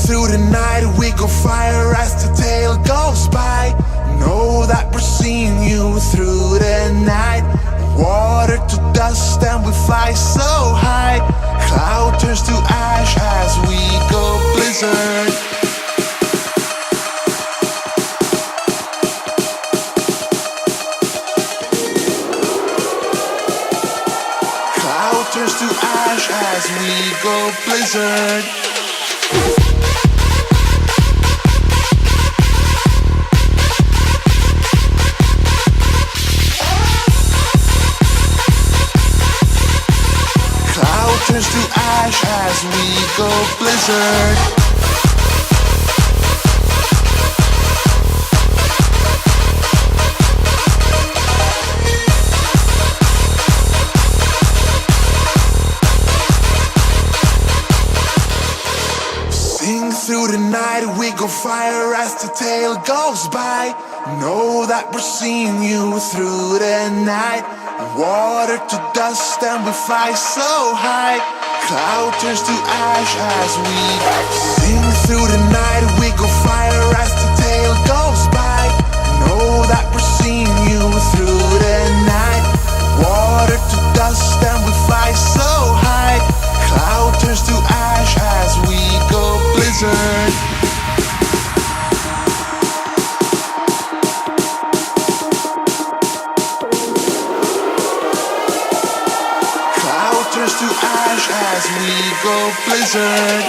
through the night, we go fire as the tail goes by. Know that we're seeing you through the night. Water to dust and we fly so high. Cloud turns to ash as we go blizzard. Cloud turns to ash as we go blizzard. Turns to ash as we go blizzard. Sing through the night, we go fire as the tail goes by. Know that we're seeing you through the night. Water to dust and we fly so high. Cloud turns to ash as we sing through the night. We go fire as the tail goes by. Know that we're seeing you through the night. Water to dust and we fly so high. Cloud turns to ash as we go blizzard. Turns to ash as we go blizzard.